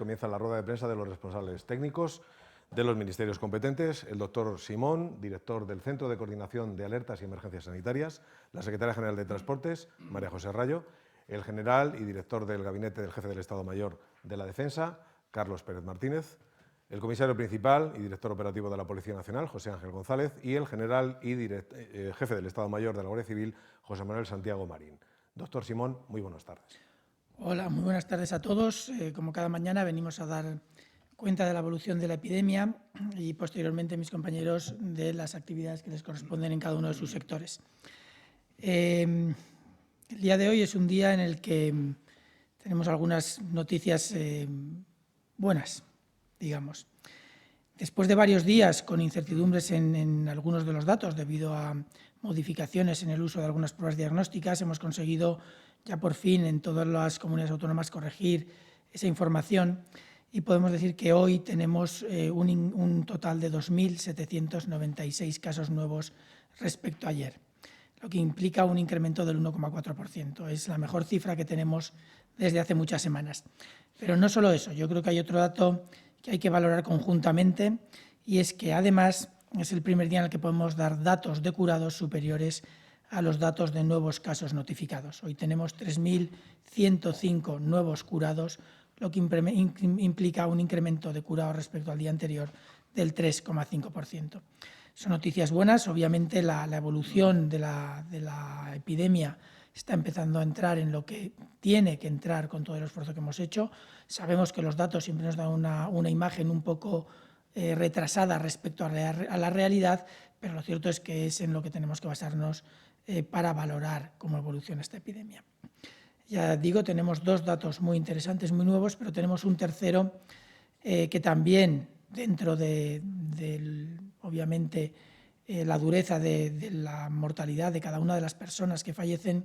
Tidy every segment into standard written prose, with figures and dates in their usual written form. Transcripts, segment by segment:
comienza la rueda de prensa de los responsables técnicos de los ministerios competentes, el doctor Simón, director del Centro de Coordinación de Alertas y Emergencias Sanitarias, la secretaria general de Transportes, María José Rayo, el general y director del Gabinete del Jefe del Estado Mayor de la Defensa, Carlos Pérez Martínez, el comisario principal y director operativo de la Policía Nacional, José Ángel González, y el general y jefe del Estado Mayor de la Guardia Civil, José Manuel Santiago Marín. Doctor Simón, muy buenas tardes. Hola, muy buenas tardes a todos. Como cada mañana venimos a dar cuenta de la evolución de la epidemia y posteriormente mis compañeros de las actividades que les corresponden en cada uno de sus sectores. El día de hoy es un día en el que tenemos algunas noticias buenas, digamos. Después de varios días con incertidumbres en algunos de los datos debido a modificaciones en el uso de algunas pruebas diagnósticas, hemos conseguido ya por fin en todas las comunidades autónomas corregir esa información y podemos decir que hoy tenemos un total de 2.796 casos nuevos respecto a ayer, lo que implica un incremento del 1,4%. Es la mejor cifra que tenemos desde hace muchas semanas. Pero no solo eso, yo creo que hay otro dato que hay que valorar conjuntamente y es que además es el primer día en el que podemos dar datos de curados superiores a los datos de nuevos casos notificados. Hoy tenemos 3.105 nuevos curados, lo que implica un incremento de curados respecto al día anterior del 3,5%. Son noticias buenas. Obviamente la evolución de la epidemia está empezando a entrar en lo que tiene que entrar con todo el esfuerzo que hemos hecho. Sabemos que los datos siempre nos dan una imagen un poco retrasada respecto a la realidad, pero lo cierto es que es en lo que tenemos que basarnos para valorar cómo evoluciona esta epidemia. Ya digo, tenemos dos datos muy interesantes, muy nuevos, pero tenemos un tercero que también, dentro de obviamente, la dureza de la mortalidad de cada una de las personas que fallecen,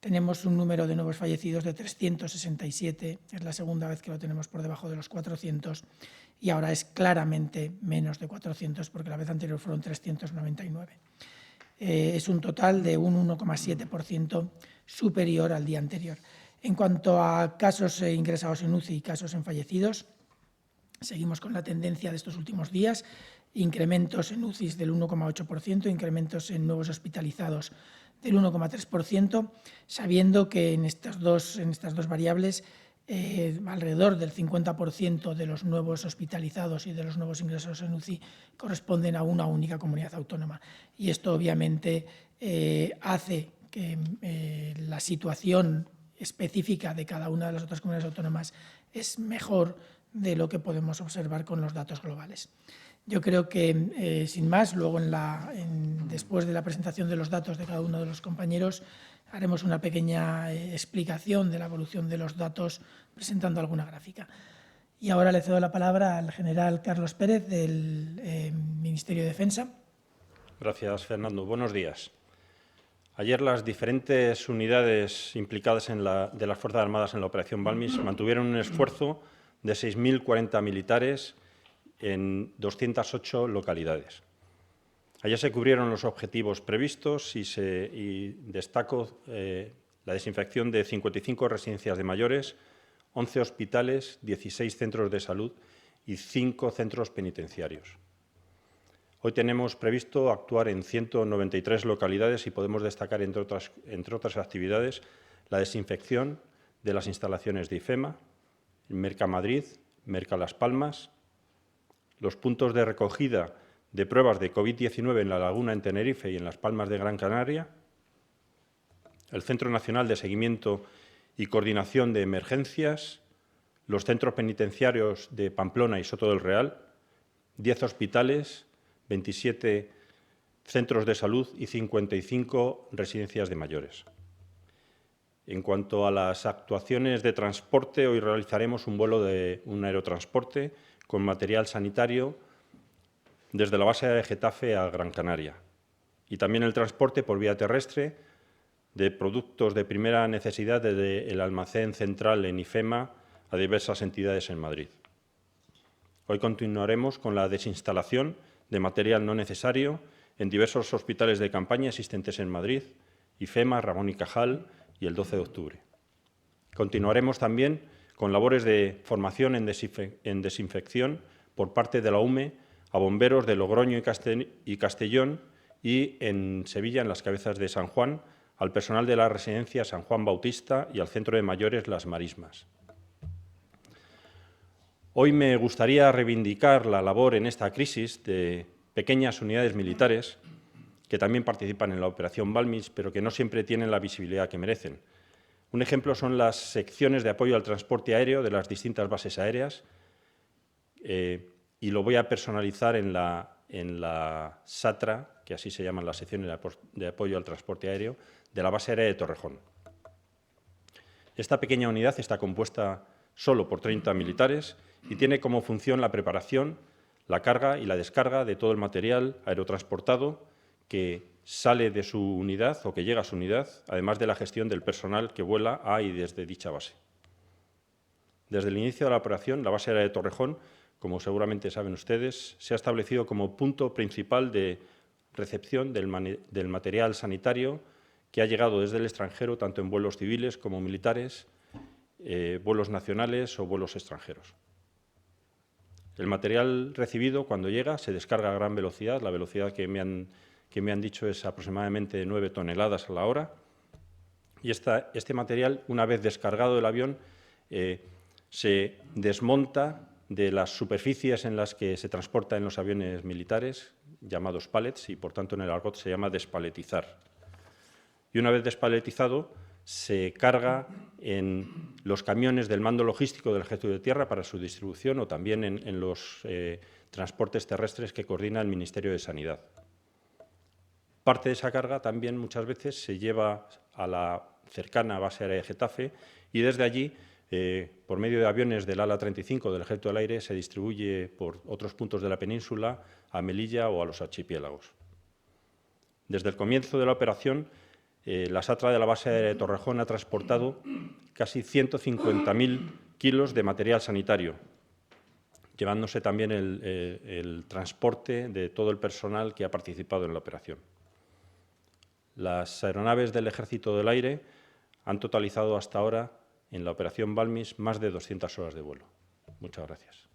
tenemos un número de nuevos fallecidos de 367, es la segunda vez que lo tenemos por debajo de los 400 y ahora es claramente menos de 400 porque la vez anterior fueron 399. Es un total de un 1,7% superior al día anterior. En cuanto a casos ingresados en UCI y casos en fallecidos, seguimos con la tendencia de estos últimos días, incrementos en UCIs del 1,8%, incrementos en nuevos hospitalizados del 1,3%, sabiendo que en estas dos variables alrededor del 50% de los nuevos hospitalizados y de los nuevos ingresados en UCI corresponden a una única comunidad autónoma. Y esto obviamente hace que la situación específica de cada una de las otras comunidades autónomas es mejor de lo que podemos observar con los datos globales. Yo creo que, sin más, luego después de la presentación de los datos de cada uno de los compañeros, haremos una pequeña explicación de la evolución de los datos presentando alguna gráfica. Y ahora le cedo la palabra al general Carlos Pérez del Ministerio de Defensa. Gracias, Fernando. Buenos días. Ayer las diferentes unidades implicadas de las Fuerzas Armadas en la Operación Balmis mantuvieron un esfuerzo de 6.040 militares en 208 localidades. Ayer se cubrieron los objetivos previstos y destaco la desinfección de 55 residencias de mayores, 11 hospitales, 16 centros de salud y 5 centros penitenciarios. Hoy tenemos previsto actuar en 193 localidades y podemos destacar, entre otras actividades, la desinfección de las instalaciones de IFEMA, Mercamadrid, Merca-Las Palmas, los puntos de recogida de pruebas de COVID-19 en La Laguna, en Tenerife y en Las Palmas de Gran Canaria, el Centro Nacional de Seguimiento y Coordinación de Emergencias, los centros penitenciarios de Pamplona y Soto del Real, 10 hospitales, 27 centros de salud y 55 residencias de mayores. En cuanto a las actuaciones de transporte, hoy realizaremos un vuelo de un aerotransporte con material sanitario desde la base de Getafe a Gran Canaria y también el transporte por vía terrestre de productos de primera necesidad desde el almacén central en IFEMA a diversas entidades en Madrid. Hoy continuaremos con la desinstalación de material no necesario en diversos hospitales de campaña existentes en Madrid, IFEMA, Ramón y Cajal y el 12 de octubre. Continuaremos también con labores de formación en desinfección por parte de la UME a bomberos de Logroño y Castellón, y en Sevilla, en las Cabezas de San Juan, al personal de la residencia San Juan Bautista y al centro de mayores Las Marismas. Hoy me gustaría reivindicar la labor en esta crisis de pequeñas unidades militares que también participan en la Operación Balmis, pero que no siempre tienen la visibilidad que merecen. Un ejemplo son las secciones de apoyo al transporte aéreo de las distintas bases aéreas, y lo voy a personalizar en la SATRA, que así se llaman las secciones de apoyo al transporte aéreo, de la base aérea de Torrejón. Esta pequeña unidad está compuesta solo por 30 militares y tiene como función la preparación, la carga y la descarga de todo el material aerotransportado que sale de su unidad o que llega a su unidad, además de la gestión del personal que vuela a y desde dicha base. Desde el inicio de la operación, la base aérea de Torrejón, como seguramente saben ustedes, se ha establecido como punto principal de recepción del material sanitario que ha llegado desde el extranjero, tanto en vuelos civiles como militares, vuelos nacionales o vuelos extranjeros. El material recibido, cuando llega, se descarga a gran velocidad. La velocidad que me han dicho es aproximadamente 9 toneladas a la hora. Y este material, una vez descargado del avión, se desmonta de las superficies en las que se transporta en los aviones militares, llamados pallets, y por tanto en el argot se llama despaletizar. Y una vez despaletizado, se carga en los camiones del mando logístico del Ejército de Tierra para su distribución, o también en los transportes terrestres que coordina el Ministerio de Sanidad. Parte de esa carga también muchas veces se lleva a la cercana base aérea de Getafe, y desde allí, por medio de aviones del ala 35 del Ejército del Aire, se distribuye por otros puntos de la península a Melilla o a los archipiélagos. Desde el comienzo de la operación, la SATRA de la base aérea de Torrejón ha transportado casi 150.000 kilos de material sanitario, llevándose también el transporte de todo el personal que ha participado en la operación. Las aeronaves del Ejército del Aire han totalizado hasta ahora en la Operación Balmis más de 200 horas de vuelo. Muchas gracias.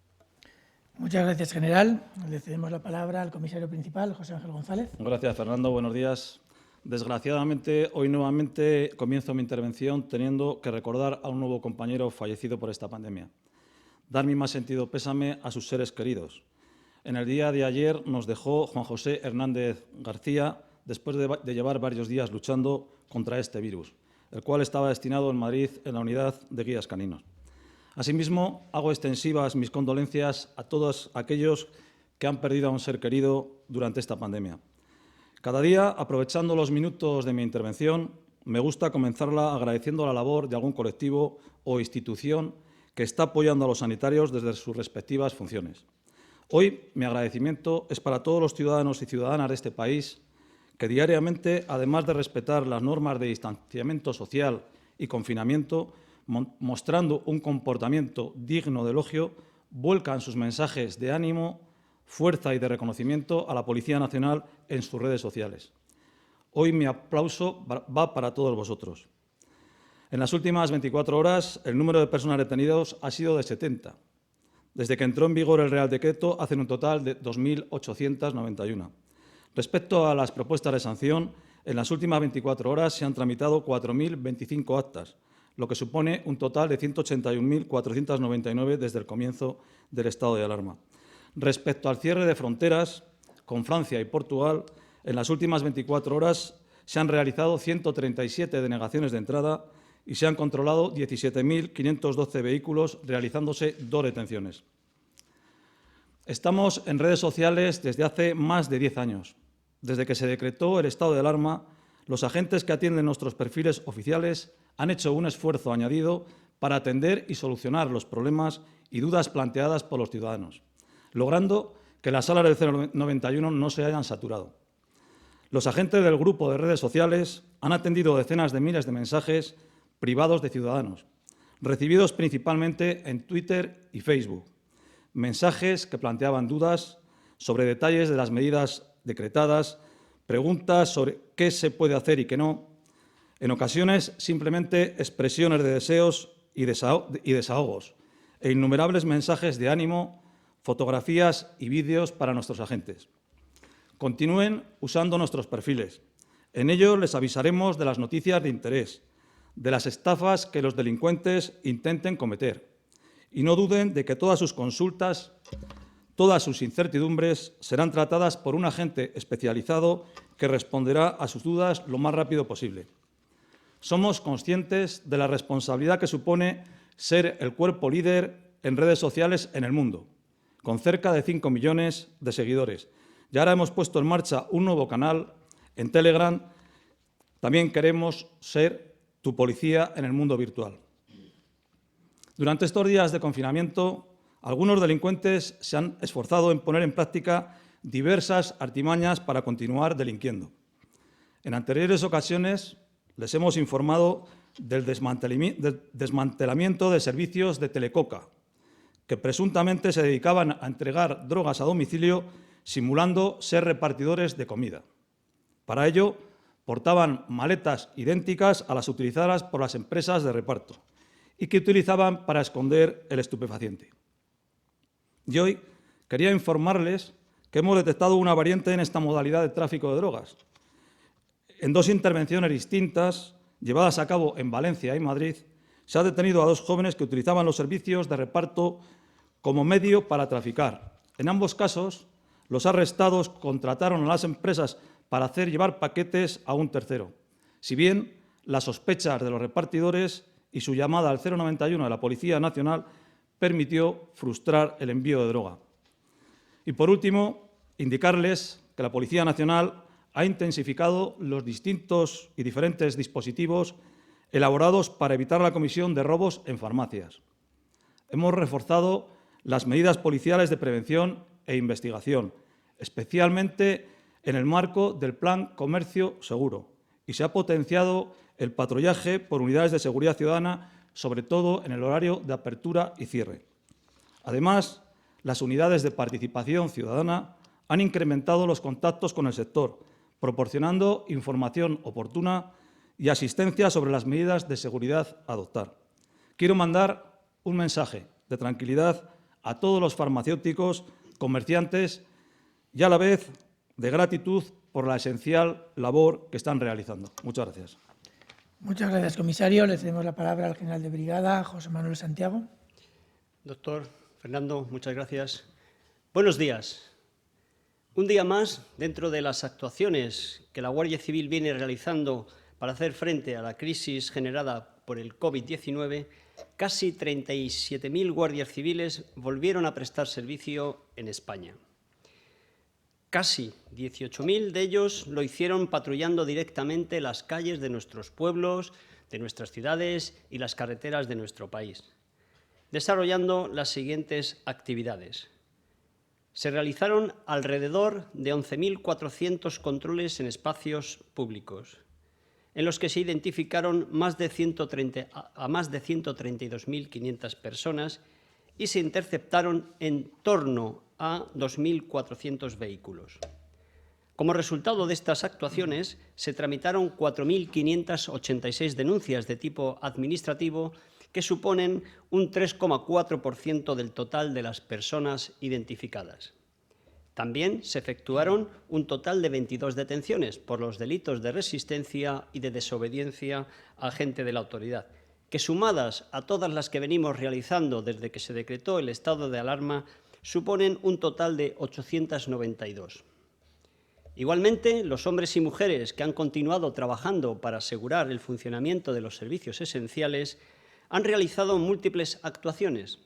Muchas gracias, general. Le cedemos la palabra al comisario principal, José Ángel González. Gracias, Fernando. Buenos días. Desgraciadamente, hoy nuevamente comienzo mi intervención teniendo que recordar a un nuevo compañero fallecido por esta pandemia. Dar mi más sentido pésame a sus seres queridos. En el día de ayer nos dejó Juan José Hernández García después de llevar varios días luchando contra este virus, el cual estaba destinado en Madrid en la unidad de guías caninos. Asimismo, hago extensivas mis condolencias a todos aquellos que han perdido a un ser querido durante esta pandemia. Cada día, aprovechando los minutos de mi intervención, me gusta comenzarla agradeciendo la labor de algún colectivo o institución que está apoyando a los sanitarios desde sus respectivas funciones. Hoy, mi agradecimiento es para todos los ciudadanos y ciudadanas de este país que diariamente, además de respetar las normas de distanciamiento social y confinamiento, mostrando un comportamiento digno de elogio, vuelcan sus mensajes de ánimo, fuerza y de reconocimiento a la Policía Nacional en sus redes sociales. Hoy mi aplauso va para todos vosotros. En las últimas 24 horas, el número de personas detenidas ha sido de 70. Desde que entró en vigor el Real Decreto, hacen un total de 2.891. Respecto a las propuestas de sanción, en las últimas 24 horas se han tramitado 4.025 actas, lo que supone un total de 181.499 desde el comienzo del estado de alarma. Respecto al cierre de fronteras con Francia y Portugal, en las últimas 24 horas se han realizado 137 denegaciones de entrada y se han controlado 17.512 vehículos, realizándose 2 detenciones. Estamos en redes sociales desde hace más de 10 años. Desde que se decretó el estado de alarma, los agentes que atienden nuestros perfiles oficiales han hecho un esfuerzo añadido para atender y solucionar los problemas y dudas planteadas por los ciudadanos, logrando que las salas del 091 no se hayan saturado. Los agentes del grupo de redes sociales han atendido decenas de miles de mensajes privados de ciudadanos, recibidos principalmente en Twitter y Facebook. Mensajes que planteaban dudas sobre detalles de las medidas decretadas, preguntas sobre qué se puede hacer y qué no, en ocasiones simplemente expresiones de deseos y desahogos, e innumerables mensajes de ánimo, fotografías y vídeos para nuestros agentes. Continúen usando nuestros perfiles. En ellos les avisaremos de las noticias de interés, de las estafas que los delincuentes intenten cometer. Y no duden de que todas sus consultas, todas sus incertidumbres serán tratadas por un agente especializado que responderá a sus dudas lo más rápido posible. Somos conscientes de la responsabilidad que supone ser el cuerpo líder en redes sociales en el mundo, con cerca de 5 millones de seguidores. Y ahora hemos puesto en marcha un nuevo canal en Telegram. También queremos ser tu policía en el mundo virtual. Durante estos días de confinamiento, algunos delincuentes se han esforzado en poner en práctica diversas artimañas para continuar delinquiendo. En anteriores ocasiones les hemos informado del desmantelamiento de servicios de Telecoca, que presuntamente se dedicaban a entregar drogas a domicilio simulando ser repartidores de comida. Para ello, portaban maletas idénticas a las utilizadas por las empresas de reparto y que utilizaban para esconder el estupefaciente. Y hoy quería informarles que hemos detectado una variante en esta modalidad de tráfico de drogas. En 2 intervenciones distintas, llevadas a cabo en Valencia y Madrid, se ha detenido a 2 jóvenes que utilizaban los servicios de reparto como medio para traficar. En ambos casos, los arrestados contrataron a las empresas para hacer llevar paquetes a un tercero. Si bien las sospechas de los repartidores y su llamada al 091 de la Policía Nacional permitió frustrar el envío de droga. Y por último, indicarles que la Policía Nacional ha intensificado los distintos y diferentes dispositivos elaborados para evitar la comisión de robos en farmacias. Hemos reforzado las medidas policiales de prevención e investigación, especialmente en el marco del Plan Comercio Seguro, y se ha potenciado el patrullaje por unidades de seguridad ciudadana, sobre todo en el horario de apertura y cierre. Además, las unidades de participación ciudadana han incrementado los contactos con el sector, proporcionando información oportuna y asistencia sobre las medidas de seguridad a adoptar. Quiero mandar un mensaje de tranquilidad a todos los farmacéuticos, comerciantes y a la vez de gratitud por la esencial labor que están realizando. Muchas gracias. Muchas gracias, comisario. Le cedemos la palabra al general de brigada, José Manuel Santiago. Doctor Fernando, muchas gracias. Buenos días. Un día más, dentro de las actuaciones que la Guardia Civil viene realizando para hacer frente a la crisis generada por el COVID-19, casi 37.000 guardias civiles volvieron a prestar servicio en España. Casi 18.000 de ellos lo hicieron patrullando directamente las calles de nuestros pueblos, de nuestras ciudades y las carreteras de nuestro país, desarrollando las siguientes actividades. Se realizaron alrededor de 11.400 controles en espacios públicos, en los que se identificaron a más de 132.500 personas y se interceptaron en torno a 2.400 vehículos. Como resultado de estas actuaciones, se tramitaron 4.586 denuncias de tipo administrativo, que suponen un 3,4% del total de las personas identificadas. También se efectuaron un total de 22 detenciones por los delitos de resistencia y de desobediencia a agente de la autoridad, que sumadas a todas las que venimos realizando desde que se decretó el estado de alarma, suponen un total de 892. Igualmente, los hombres y mujeres que han continuado trabajando para asegurar el funcionamiento de los servicios esenciales han realizado múltiples actuaciones.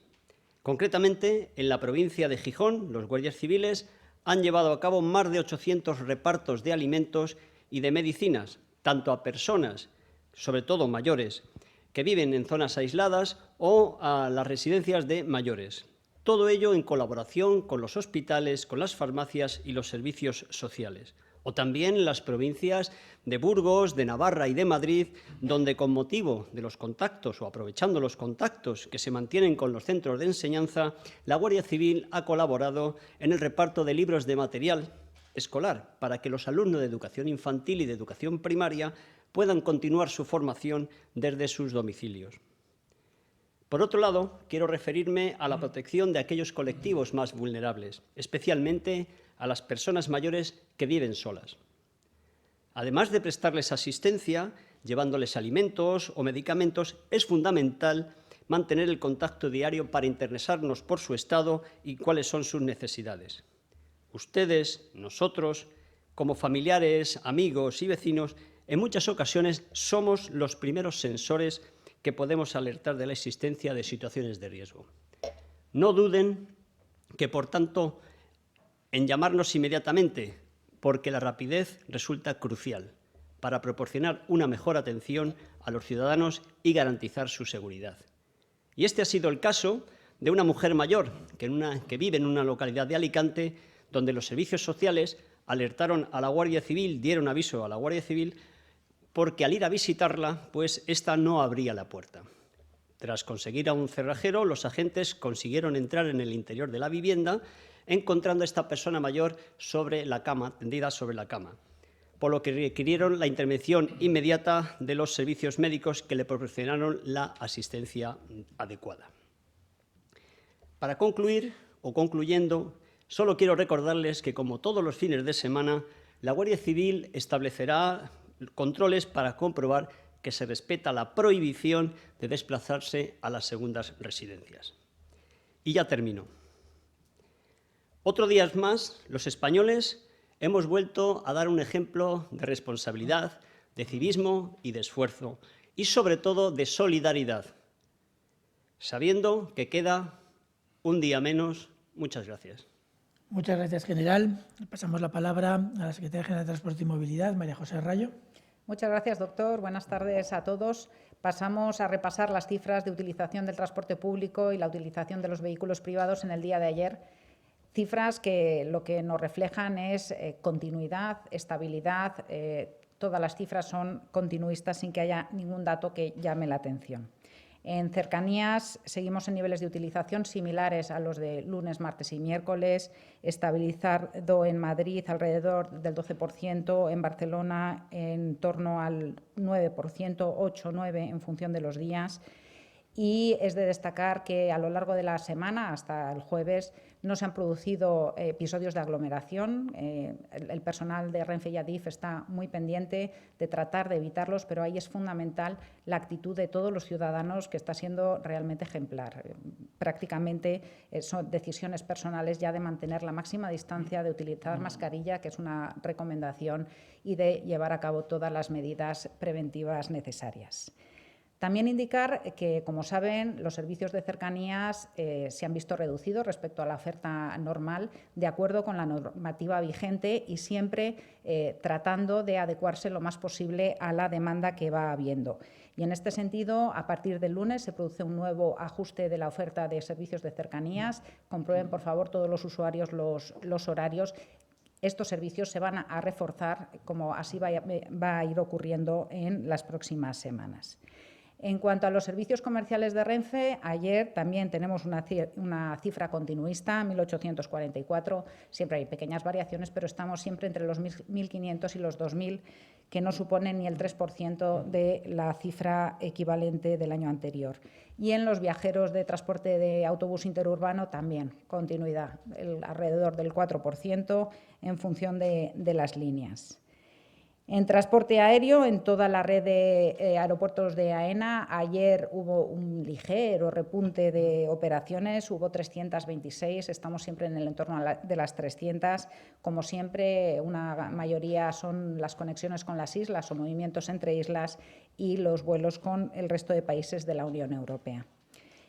Concretamente, en la provincia de Gijón, los guardias civiles han llevado a cabo más de 800 repartos de alimentos y de medicinas, tanto a personas, sobre todo mayores, que viven en zonas aisladas o a las residencias de mayores. Todo ello en colaboración con los hospitales, con las farmacias y los servicios sociales. O también en las provincias de Burgos, de Navarra y de Madrid, donde con motivo de los contactos o aprovechando los contactos que se mantienen con los centros de enseñanza, la Guardia Civil ha colaborado en el reparto de libros de material escolar para que los alumnos de educación infantil y de educación primaria puedan continuar su formación desde sus domicilios. Por otro lado, quiero referirme a la protección de aquellos colectivos más vulnerables, especialmente a las personas mayores que viven solas. Además de prestarles asistencia, llevándoles alimentos o medicamentos, es fundamental mantener el contacto diario para interesarnos por su estado y cuáles son sus necesidades. Ustedes, nosotros, como familiares, amigos y vecinos, en muchas ocasiones somos los primeros sensores que podemos alertar de la existencia de situaciones de riesgo. No duden que, por tanto, en llamarnos inmediatamente, porque la rapidez resulta crucial para proporcionar una mejor atención a los ciudadanos y garantizar su seguridad. Y este ha sido el caso de una mujer mayor que vive en una localidad de Alicante, donde los servicios sociales alertaron a la Guardia Civil, dieron aviso a la Guardia Civil, porque al ir a visitarla, pues ésta no abría la puerta. Tras conseguir a un cerrajero, los agentes consiguieron entrar en el interior de la vivienda, encontrando a esta persona mayor sobre la cama, tendida sobre la cama, por lo que requirieron la intervención inmediata de los servicios médicos que le proporcionaron la asistencia adecuada. Para concluir, o concluyendo, solo quiero recordarles que, como todos los fines de semana, la Guardia Civil establecerá controles para comprobar que se respeta la prohibición de desplazarse a las segundas residencias. Y ya termino. Otro día más, los españoles hemos vuelto a dar un ejemplo de responsabilidad, de civismo y de esfuerzo, y sobre todo de solidaridad, sabiendo que queda un día menos. Muchas gracias. Muchas gracias, general. Pasamos la palabra a la Secretaria General de Transporte y Movilidad, María José Rayo. Muchas gracias, doctor. Buenas tardes a todos. Pasamos a repasar las cifras de utilización del transporte público y la utilización de los vehículos privados en el día de ayer. Cifras que lo que nos reflejan es continuidad, estabilidad. Todas las cifras son continuistas sin que haya ningún dato que llame la atención. En cercanías seguimos en niveles de utilización similares a los de lunes, martes y miércoles, estabilizado en Madrid alrededor del 12%, en Barcelona en torno al 9%, 8-9% en función de los días. Y es de destacar que a lo largo de la semana, hasta el jueves, no se han producido episodios de aglomeración. El personal de Renfe y Adif está muy pendiente de tratar de evitarlos, pero ahí es fundamental la actitud de todos los ciudadanos, que está siendo realmente ejemplar. Prácticamente son decisiones personales ya de mantener la máxima distancia, de utilizar mascarilla, que es una recomendación, y de llevar a cabo todas las medidas preventivas necesarias. También indicar que, como saben, los servicios de cercanías se han visto reducidos respecto a la oferta normal, de acuerdo con la normativa vigente y siempre tratando de adecuarse lo más posible a la demanda que va habiendo. Y en este sentido, a partir del lunes se produce un nuevo ajuste de la oferta de servicios de cercanías. Comprueben, por favor, todos los usuarios los horarios. Estos servicios se van a reforzar, como así va a ir ocurriendo en las próximas semanas. En cuanto a los servicios comerciales de Renfe, ayer también tenemos una cifra continuista, 1.844. Siempre hay pequeñas variaciones, pero estamos siempre entre los 1.500 y los 2.000, que no suponen ni el 3% de la cifra equivalente del año anterior. Y en los viajeros de transporte de autobús interurbano también, continuidad, alrededor del 4% en función de las líneas. En transporte aéreo, en toda la red de aeropuertos de AENA, ayer hubo un ligero repunte de operaciones, hubo 326, estamos siempre en el entorno de las 300. Como siempre, una mayoría son las conexiones con las islas o movimientos entre islas y los vuelos con el resto de países de la Unión Europea.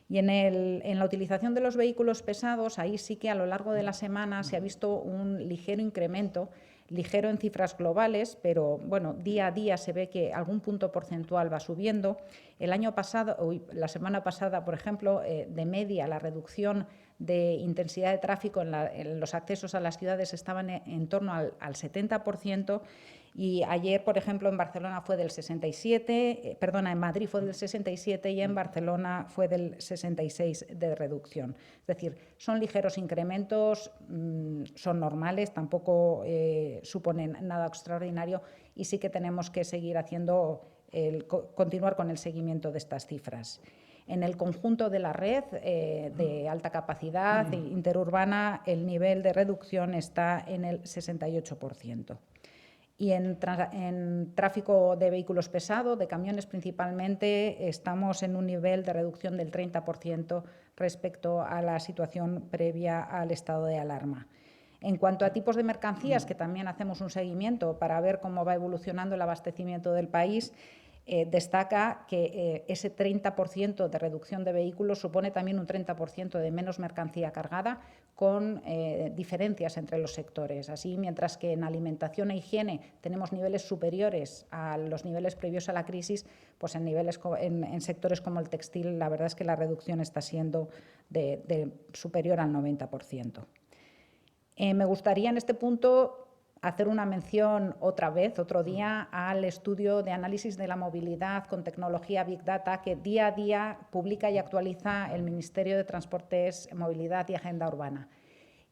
Y en la utilización de los vehículos pesados, ahí sí que a lo largo de la semana se ha visto un ligero incremento, ligero en cifras globales, pero bueno, día a día se ve que algún punto porcentual va subiendo. La semana pasada, por ejemplo, de media, la reducción de intensidad de tráfico en los accesos a las ciudades estaban en torno al 70%. Y ayer, por ejemplo, en Barcelona fue del 67, en Madrid fue del 67 y en Barcelona fue del 66 de reducción. Es decir, son ligeros incrementos, son normales, tampoco suponen nada extraordinario y sí que tenemos que seguir continuar con el seguimiento de estas cifras. En el conjunto de la red de alta capacidad interurbana, el nivel de reducción está en el 68%. Y en tráfico de vehículos pesados, de camiones principalmente, estamos en un nivel de reducción del 30% respecto a la situación previa al estado de alarma. En cuanto a tipos de mercancías, que también hacemos un seguimiento para ver cómo va evolucionando el abastecimiento del país, destaca que ese 30% de reducción de vehículos supone también un 30% de menos mercancía cargada, con diferencias entre los sectores. Así, mientras que en alimentación e higiene tenemos niveles superiores a los niveles previos a la crisis, pues en sectores como el textil la verdad es que la reducción está siendo superior al 90%. Me gustaría en este punto hacer una mención otro día, al estudio de análisis de la movilidad con tecnología Big Data que día a día publica y actualiza el Ministerio de Transportes, Movilidad y Agenda Urbana.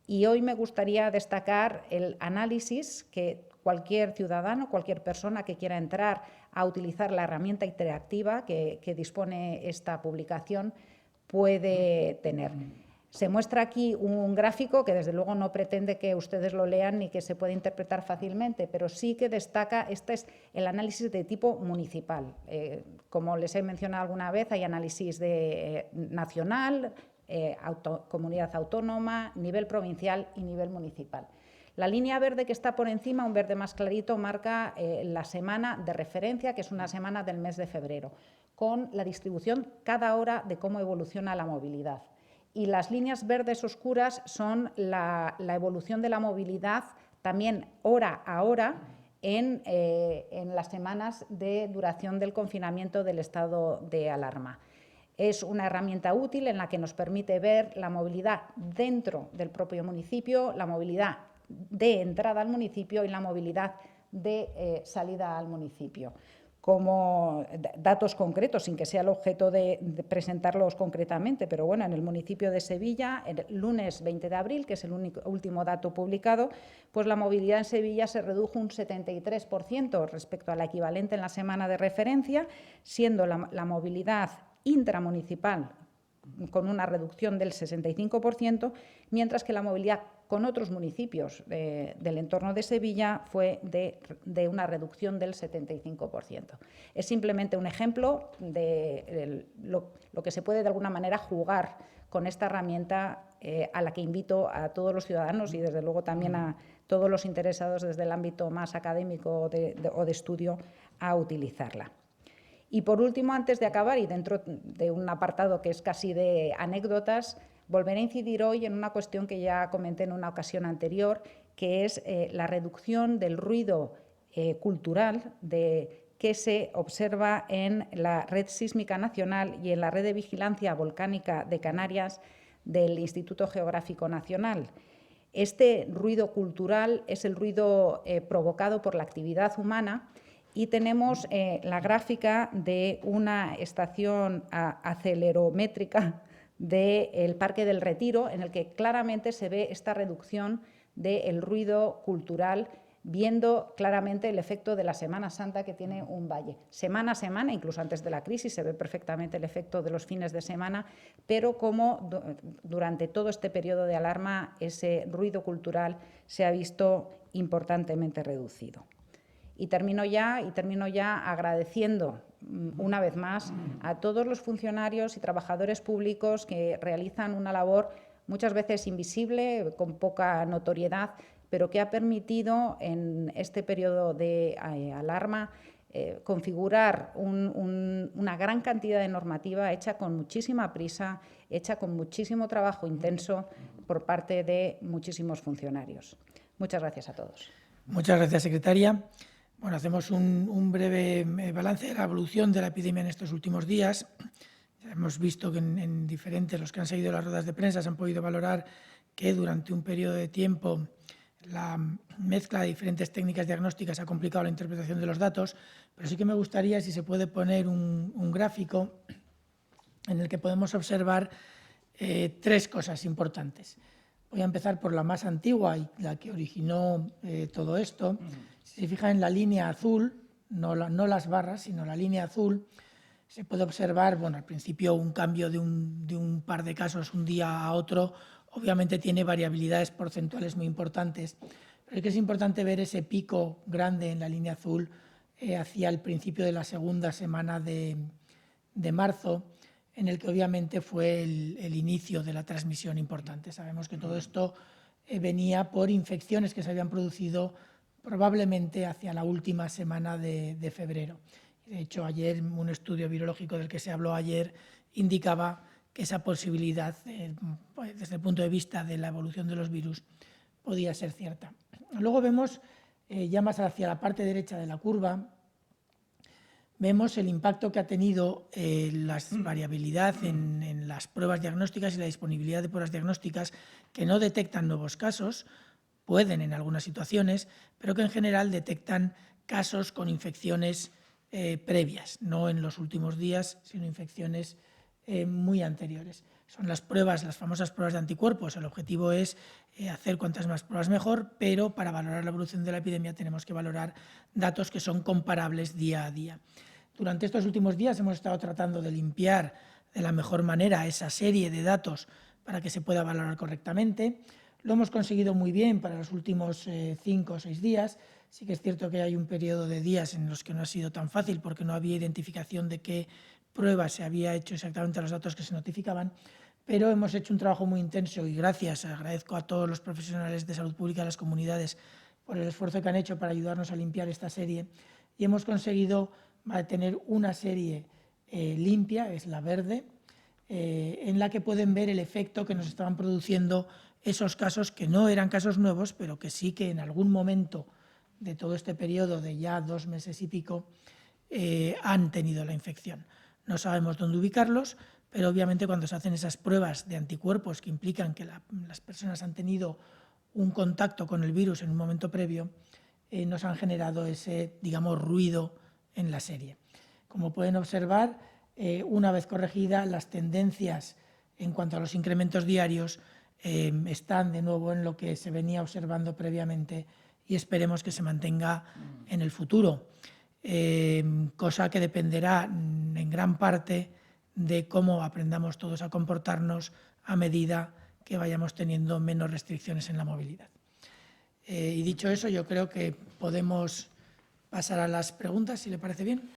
Y hoy me gustaría destacar el análisis que cualquier ciudadano, cualquier persona que quiera entrar a utilizar la herramienta interactiva que dispone esta publicación puede tener. Se muestra aquí un gráfico que desde luego no pretende que ustedes lo lean ni que se pueda interpretar fácilmente, pero sí que destaca, este es el análisis de tipo municipal. Como les he mencionado alguna vez, hay análisis nacional, comunidad autónoma, nivel provincial y nivel municipal. La línea verde que está por encima, un verde más clarito, marca la semana de referencia, que es una semana del mes de febrero, con la distribución cada hora de cómo evoluciona la movilidad. Y las líneas verdes oscuras son la evolución de la movilidad también hora a hora en las semanas de duración del confinamiento del estado de alarma. Es una herramienta útil en la que nos permite ver la movilidad dentro del propio municipio, la movilidad de entrada al municipio y la movilidad de salida al municipio. Como datos concretos, sin que sea el objeto de presentarlos concretamente, pero bueno, en el municipio de Sevilla, el lunes 20 de abril, que es el último dato publicado, pues la movilidad en Sevilla se redujo un 73% respecto a la equivalente en la semana de referencia, siendo la movilidad intramunicipal con una reducción del 65%, mientras que la movilidad con otros municipios del entorno de Sevilla fue de una reducción del 75%. Es simplemente un ejemplo de lo que se puede de alguna manera jugar con esta herramienta a la que invito a todos los ciudadanos y desde luego también a todos los interesados desde el ámbito más académico o de estudio a utilizarla. Y por último, antes de acabar y dentro de un apartado que es casi de anécdotas, volveré a incidir hoy en una cuestión que ya comenté en una ocasión anterior, que es la reducción del ruido cultural que se observa en la Red Sísmica Nacional y en la Red de Vigilancia Volcánica de Canarias del Instituto Geográfico Nacional. Este ruido cultural es el ruido provocado por la actividad humana y tenemos la gráfica de una estación acelerométrica del Parque del Retiro, en el que claramente se ve esta reducción del ruido cultural, viendo claramente el efecto de la Semana Santa que tiene un valle. Semana a semana, incluso antes de la crisis, se ve perfectamente el efecto de los fines de semana, pero como durante todo este periodo de alarma ese ruido cultural se ha visto importantemente reducido. Y termino ya agradeciendo una vez más a todos los funcionarios y trabajadores públicos que realizan una labor muchas veces invisible, con poca notoriedad, pero que ha permitido en este periodo de alarma configurar una gran cantidad de normativa hecha con muchísima prisa, hecha con muchísimo trabajo intenso por parte de muchísimos funcionarios. Muchas gracias a todos. Muchas gracias, secretaria. Bueno, hacemos un breve balance de la evolución de la epidemia en estos últimos días. Ya hemos visto que en diferentes, los que han seguido las ruedas de prensa, se han podido valorar que durante un periodo de tiempo la mezcla de diferentes técnicas diagnósticas ha complicado la interpretación de los datos, pero sí que me gustaría, si se puede poner un gráfico en el que podemos observar tres cosas importantes. Voy a empezar por la más antigua y la que originó todo esto. Si se fijan en la línea azul, no las barras, sino la línea azul, Se puede observar, bueno, al principio un cambio de un par de casos un día a otro, obviamente tiene variabilidades porcentuales muy importantes, pero es que es importante ver ese pico grande en la línea azul hacia el principio de la segunda semana de marzo, en el que obviamente fue el inicio de la transmisión importante. Sabemos que todo esto venía por infecciones que se habían producido probablemente hacia la última semana de febrero. De hecho, ayer un estudio virológico del que se habló ayer indicaba que esa posibilidad, desde el punto de vista de la evolución de los virus, podía ser cierta. Luego vemos, ya más hacia la parte derecha de la curva, vemos el impacto que ha tenido la variabilidad en las pruebas diagnósticas y la disponibilidad de pruebas diagnósticas que no detectan nuevos casos, pueden en algunas situaciones, pero que en general detectan casos con infecciones previas, no en los últimos días, sino infecciones muy anteriores. Son las pruebas, las famosas pruebas de anticuerpos. El objetivo es hacer cuantas más pruebas mejor, pero para valorar la evolución de la epidemia tenemos que valorar datos que son comparables día a día. Durante estos últimos días hemos estado tratando de limpiar de la mejor manera esa serie de datos para que se pueda valorar correctamente. Lo hemos conseguido muy bien para los últimos 5 o 6 días. Sí que es cierto que hay un periodo de días en los que no ha sido tan fácil porque no había identificación de qué pruebas se había hecho exactamente a los datos que se notificaban, pero hemos hecho un trabajo muy intenso y agradezco a todos los profesionales de salud pública de las comunidades por el esfuerzo que han hecho para ayudarnos a limpiar esta serie y hemos conseguido tener una serie limpia, es la verde, en la que pueden ver el efecto que nos estaban produciendo esos casos que no eran casos nuevos, pero que sí que en algún momento de todo este periodo de ya 2 meses y pico han tenido la infección. No sabemos dónde ubicarlos, pero obviamente cuando se hacen esas pruebas de anticuerpos que implican que las personas han tenido un contacto con el virus en un momento previo, nos han generado ese, digamos, ruido en la serie. Como pueden observar, una vez corregida, las tendencias en cuanto a los incrementos diarios están de nuevo en lo que se venía observando previamente y esperemos que se mantenga en el futuro, cosa que dependerá en gran parte de cómo aprendamos todos a comportarnos a medida que vayamos teniendo menos restricciones en la movilidad. Y dicho eso, yo creo que podemos pasar a las preguntas, si le parece bien.